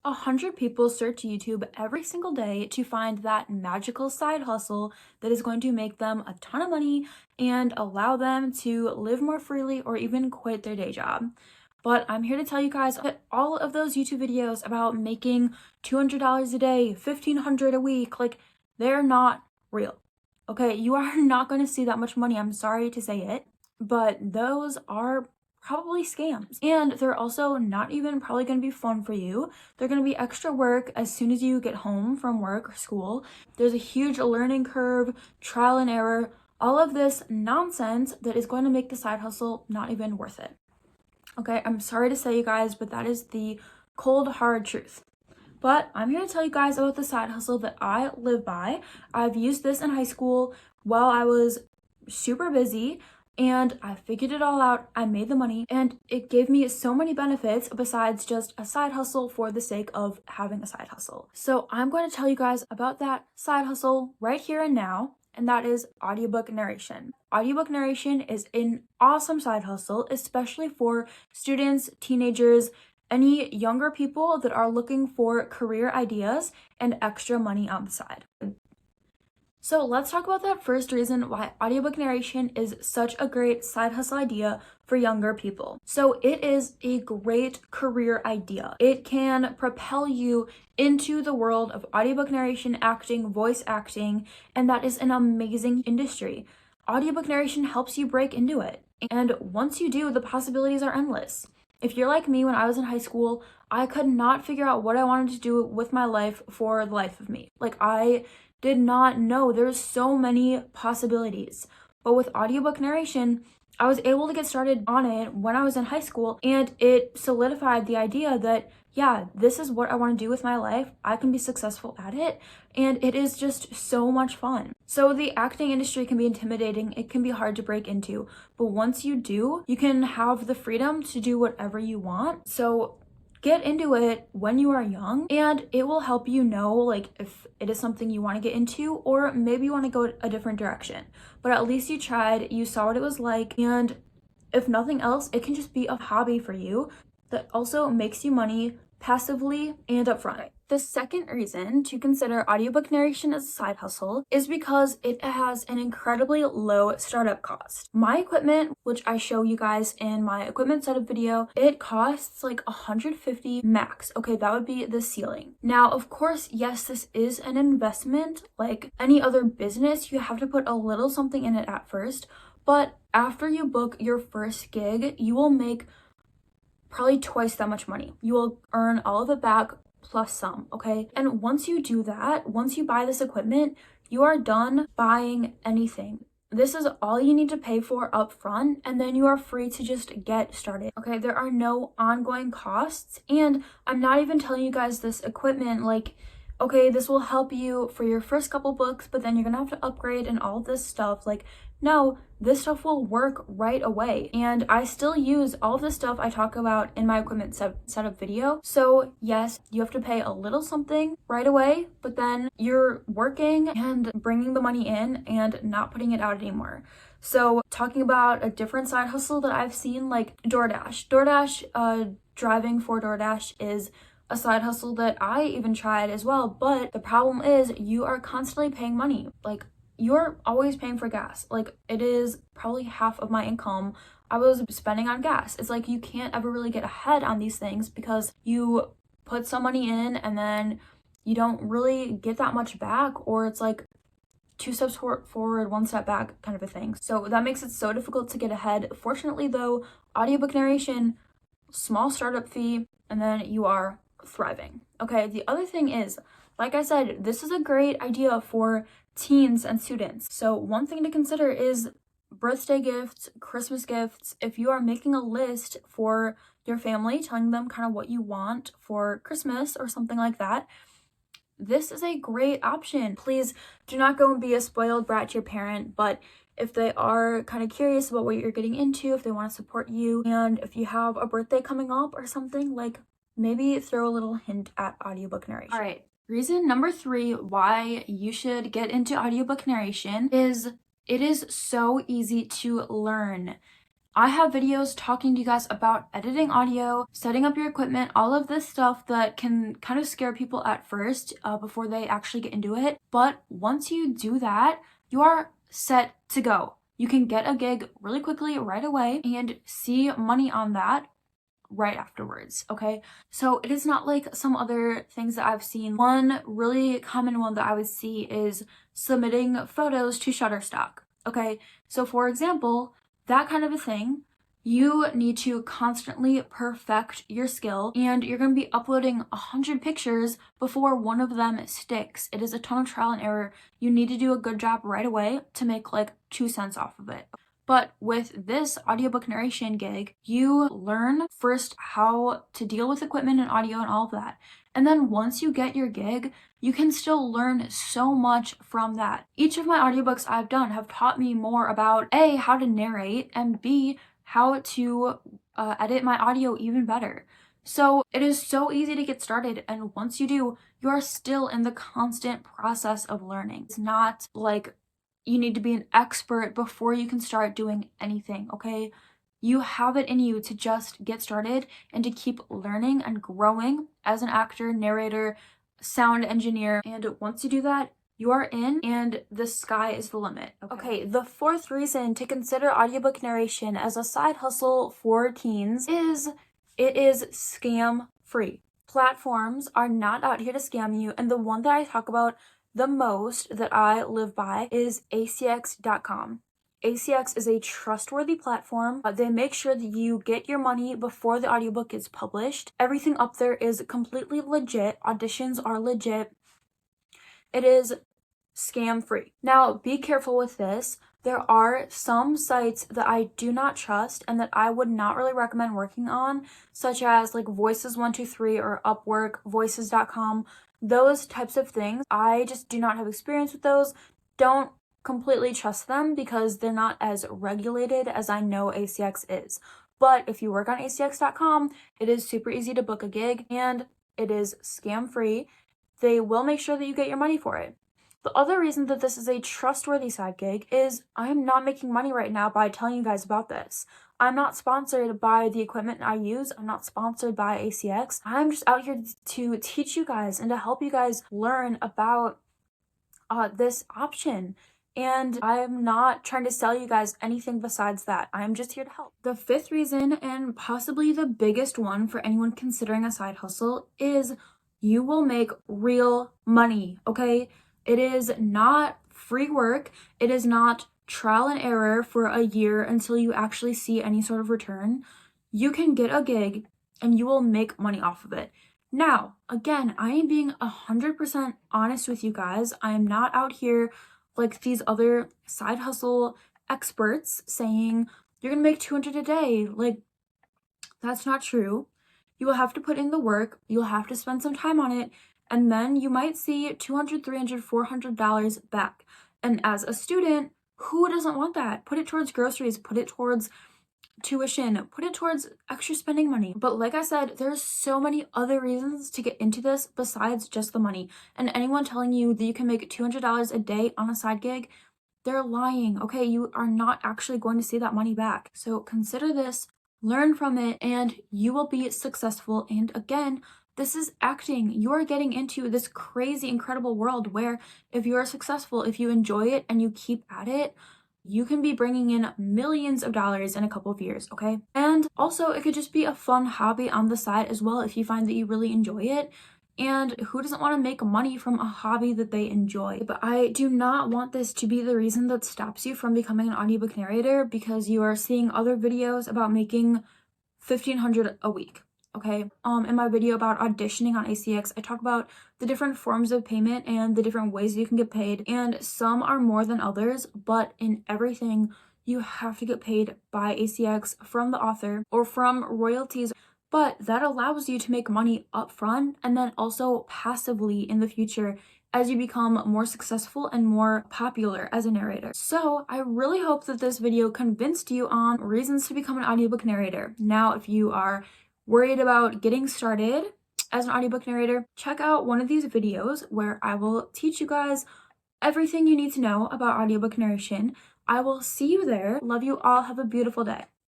100 people search YouTube every single day to find that magical side hustle that is going to make them a ton of money and allow them to live more freely or even quit their day job. But I'm here to tell you guys that all of those YouTube videos about making $200 a day, $1,500 a week, like, they're not real. Okay, you are not going to see that much money. I'm sorry to say it, but those are probably scams. And they're also not even probably going to be fun for you. They're going to be extra work as soon as you get home from work or school. There's a huge learning curve, trial and error, all of this nonsense that is going to make the side hustle not even worth it. Okay, I'm sorry to say, you guys, but that is the cold, hard truth. But I'm here to tell you guys about the side hustle that I live by. I've used this in high school while I was super busy, and I figured it all out. I made the money, and it gave me so many benefits besides just a side hustle for the sake of having a side hustle. So I'm going to tell you guys about that side hustle right here and now, and that is audiobook narration. Audiobook narration is an awesome side hustle, especially for students, teenagers, any younger people that are looking for career ideas and extra money on the side. So let's talk about that first reason why audiobook narration is such a great side hustle idea for younger people. So it is a great career idea. It can propel you into the world of audiobook narration, acting, voice acting, and that is an amazing industry. Audiobook narration helps you break into it. And once you do, the possibilities are endless. If you're like me, when I was in high school, I could not figure out what I wanted to do with my life for the life of me. Like, I did not know. There's so many possibilities. But with audiobook narration, I was able to get started on it when I was in high school, and it solidified the idea that, yeah, this is what I want to do with my life. I can be successful at it, and it is just so much fun. So the acting industry can be intimidating. It can be hard to break into, but once you do, you can have the freedom to do whatever you want. So get into it when you are young, and it will help you know, like, if it is something you want to get into, or maybe you want to go a different direction. But at least you tried, you saw what it was like, and if nothing else, it can just be a hobby for you that also makes you money passively and upfront. The second reason to consider audiobook narration as a side hustle is because it has an incredibly low startup cost. My equipment, which I show you guys in my equipment setup video, it costs like $150 max. Okay, that would be the ceiling. Now, of course, yes, this is an investment. Like any other business, you have to put a little something in it at first, but after you book your first gig, you will make probably twice that much money. You will earn all of it back plus some, okay? And once you do that, once you buy this equipment, you are done buying anything. This is all you need to pay for up front, and then you are free to just get started, okay? There are no ongoing costs, and I'm not even telling you guys this equipment like, okay, this will help you for your first couple books, but then you're gonna have to upgrade and all this stuff. Like, no, this stuff will work right away. And I still use all of the stuff I talk about in my equipment setup video. So yes, you have to pay a little something right away, but then you're working and bringing the money in and not putting it out anymore. So talking about a different side hustle that I've seen, like DoorDash. Driving for DoorDash is a side hustle that I even tried as well, but the problem is you are constantly paying money. Like, you're always paying for gas. Like, it is probably half of my income I was spending on gas. It's like you can't ever really get ahead on these things because you put some money in and then you don't really get that much back, or it's like 2 steps forward, 1 step back kind of a thing. So that makes it so difficult to get ahead. Fortunately though, audiobook narration, small startup fee, and then you are thriving. Okay, the other thing is, like I said, this is a great idea for teens and students. So one thing to consider is birthday gifts, Christmas gifts. If you are making a list for your family, telling them kind of what you want for Christmas or something like that, this is a great option. Please do not go and be a spoiled brat to your parent, but if they are kind of curious about what you're getting into, if they want to support you, and if you have a birthday coming up or something, like, maybe throw a little hint at audiobook narration. All right, reason number 3 why you should get into audiobook narration is it is so easy to learn. I have videos talking to you guys about editing audio, setting up your equipment, all of this stuff that can kind of scare people at first before they actually get into it. But once you do that, you are set to go. You can get a gig really quickly right away and see money on that right afterwards, okay? So it is not like some other things that I've seen. One really common one that I would see is submitting photos to Shutterstock, okay? So for example, that kind of a thing, you need to constantly perfect your skill, and you're going to be uploading 100 pictures before one of them sticks. It is a ton of trial and error. You need to do a good job right away to make like 2 cents off of it. But with this audiobook narration gig, you learn first how to deal with equipment and audio and all of that. And then once you get your gig, you can still learn so much from that. Each of my audiobooks I've done have taught me more about A, how to narrate, and B, how to edit my audio even better. So it is so easy to get started, and once you do, you are still in the constant process of learning. It's not like you need to be an expert before you can start doing anything, okay? You have it in you to just get started and to keep learning and growing as an actor, narrator, sound engineer. And once you do that, you are in, and the sky is the limit. Okay, the fourth reason to consider audiobook narration as a side hustle for teens is it is scam free. Platforms are not out here to scam you, and the one that I talk about the most that I live by is acx.com. ACX is a trustworthy platform. They make sure that you get your money before the audiobook is published. Everything up there is completely legit. Auditions are legit. It is scam free. Now, be careful with this. There are some sites that I do not trust and that I would not really recommend working on, such as like Voices123 or Upwork, Voices.com. Those types of things, I just do not have experience with those. Don't completely trust them because they're not as regulated as I know ACX is. But if you work on acx.com, it is super easy to book a gig and it is scam free. They will make sure that you get your money for it. The other reason that this is a trustworthy side gig is I'm not making money right now by telling you guys about this. I'm not sponsored by the equipment I use. I'm not sponsored by ACX. I'm just out here to teach you guys and to help you guys learn about this option. And I'm not trying to sell you guys anything besides that. I'm just here to help. The fifth reason, and possibly the biggest one for anyone considering a side hustle, is you will make real money, okay? It is not free work. It is not trial and error for a year until you actually see any sort of return. You can get a gig and you will make money off of it. Now, again, I am being 100% honest with you guys. I am not out here like these other side hustle experts saying you're gonna make 200 a day. Like, that's not true. You will have to put in the work. You'll have to spend some time on it. And then you might see $200, $300, $400 back. And as a student, who doesn't want that? Put it towards groceries, put it towards tuition, put it towards extra spending money. But like I said, there's so many other reasons to get into this besides just the money. And anyone telling you that you can make $200 a day on a side gig, they're lying, okay? You are not actually going to see that money back. So consider this, learn from it, and you will be successful. And again, this is acting. You are getting into this crazy, incredible world where if you are successful, if you enjoy it and you keep at it, you can be bringing in millions of dollars in a couple of years, okay? And also, it could just be a fun hobby on the side as well if you find that you really enjoy it. And who doesn't want to make money from a hobby that they enjoy? But I do not want this to be the reason that stops you from becoming an audiobook narrator because you are seeing other videos about making $1,500 a week. Okay, in my video about auditioning on ACX, I talk about the different forms of payment and the different ways you can get paid, and some are more than others, but in everything, you have to get paid by ACX from the author or from royalties, but that allows you to make money up front and then also passively in the future as you become more successful and more popular as a narrator. So I really hope that this video convinced you on reasons to become an audiobook narrator. Now, if you are worried about getting started as an audiobook narrator, check out one of these videos where I will teach you guys everything you need to know about audiobook narration. I will see you there. Love you all. Have a beautiful day.